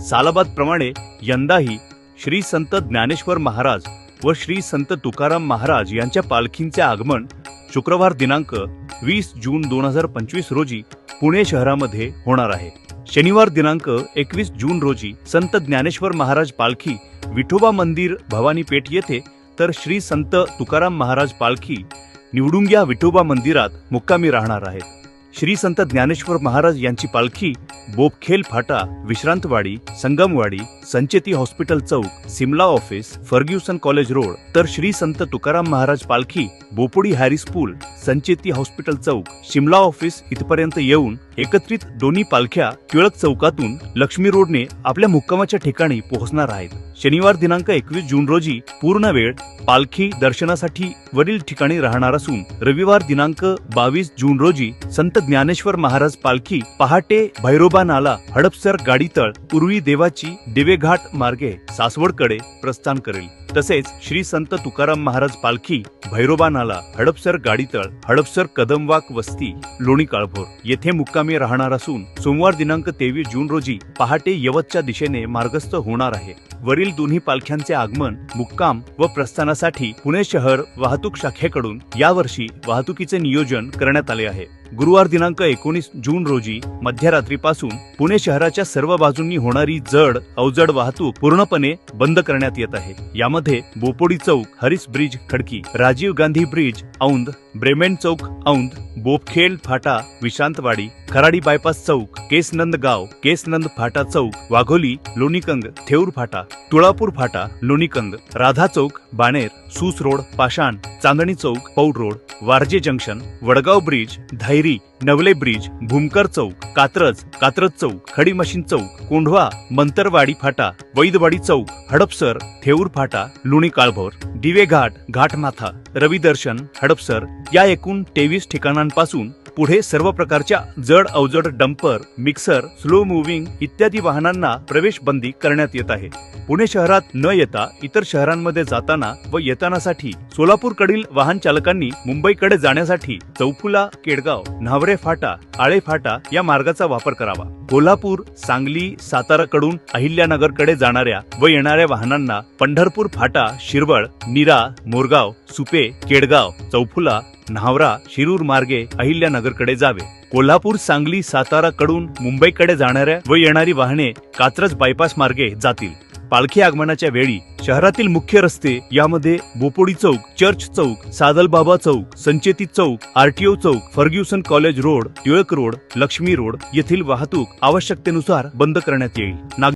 सालाबाद प्रमाणे यंदाही श्री संत ज्ञानेश्वर महाराज व श्री संत तुकाराम महाराज यांच्या पालखींचे आगमन शुक्रवार दिनांक 20 जून 2025 रोजी पुणे शहरामध्ये होणार आहे। शनिवार दिनांक 21 जून रोजी संत ज्ञानेश्वर महाराज पालखी विठोबा मंदिर भवानी पेठ येथे, तर श्री संत तुकाराम महाराज पालखी निवडुंग्या विठोबा मंदिरात मुक्कामी राहणार आहेत। श्री संत ज्ञानेश्वर महाराज यांची पालखी बोपखेल फाटा, विश्रांतवाडी, संगमवाडी, संचेती हॉस्पिटल चौक, Simla office, Fergusson college road, तर श्री संत तुकाराम महाराज पालखी बोपोडी हॅरिस पूल, संचेती हॉस्पिटल चौक, शिमला ऑफिस इथपर्यंत येऊन एकत्रित दोन्ही पालख्या टिळक चौकातून लक्ष्मी रोडने आपल्या मुक्कामाच्या ठिकाणी पोहोचणार आहेत। शनिवार दिनांक 21 जून रोजी पूर्ण वेळ पालखी दर्शनासाठी वरील ठिकाणी राहणार असून रविवार दिनांक 22 जून रोजी संत ज्ञानेश्वर महाराज पालखी पहाटे भैरोबा नाला, हडपसर गाडीतळ, उर्वी देवाची दिवेघाट मार्गे सासवडकडे प्रस्थान करेल। तसेच श्री संत तुकाराम महाराज पालखी भैरोबा नाला, हडपसर गाडीतळ, हडपसर कदमवाक वस्ती, लोणी काळभोर येथे मुक्कामी राहणार असून सोमवार दिनांक 23 जून रोजी पहाटे यवतच्या दिशेने मार्गस्थ होणार आहे। वरील दोन्ही पालख्यांचे आगमन, मुक्काम व प्रस्थानासाठी पुणे शहर वाहतूक शाखेकडून यावर्षी वाहतुकीचे नियोजन करण्यात आले आहे। गुरुवार दिनांक 19 जून रोजी मध्यरात्रीपासून पुणे शहराच्या सर्व बाजूंनी होणारी जड अवजड वाहतूक पूर्णपणे बंद करण्यात येत आहे। यामध्ये बोपोडी चौक, Harris bridge Khadki, Rajiv Gandhi bridge Aundh, Bremen चौक औंध, बोपखेल फाटा, विश्रांतवाडी, खराडी बायपास चौक, केसनंद गाव, केसनंद फाटा चौक, वाघोली, लोणीकंग, थेऊर फाटा, तुळापूर फाटा, लोणीकंग, राधा चौक, बाणेर, सूस रोड, पाषाण, चांदणी चौक, Paud road, Warje junction, Wadgaon bridge, Dhayari, Navale bridge, Bhumkar चौक, कात्रज चौक, खडी मशीन चौक, कोंढवा, मंतरवाडी फाटा, वैदवाडी चौक, हडपसर, थेऊर फाटा, लोणी काळभोर, दिवे घाट, घाटमाथा, रविदर्शन, हडपसर या एकूण 23 ठिकाणांपासून पुढे सर्व प्रकारच्या जड अवजड डंपर, मिक्सर, स्लो मुव्हिंग इत्यादी वाहनांना प्रवेश बंदी करण्यात येत आहे। पुणे शहरात न येता इतर शहरांमध्ये जाताना व येतानासाठी सोलापूरकडील वाहन चालकांनी मुंबईकडे जाण्यासाठी चौफुला, केडगाव, न्हावरे फाटा, आळे फाटा या मार्गाचा वापर करावा। कोल्हापूर, सांगली, साताराकडून अहिल्यानगरकडे जाणाऱ्या व येणाऱ्या वाहनांना पंढरपूर फाटा, शिरवळ, नीरा, मोरगाव, सुपे, केडगाव, चौफुला, न्हावरा, शिरूर मार्गे अहिल्यानगरकडे जावे। कोल्हापूर, सांगली, सातारा कडून मुंबईकडे जाणाऱ्या व येणारी वाहने कात्रज बायपास मार्गे जातील। पालखी आगमनाच्या वेळी शहरातील मुख्य रस्ते यामध्ये बोपोडी चौक, चर्च चौक, सादलबाबा चौक, संचेती चौक, आरटीओ चौक, Fergusson college road, Tilak road, Laxmi road येथील वाहतूक आवश्यकतेनुसार बंद करण्यात येईल।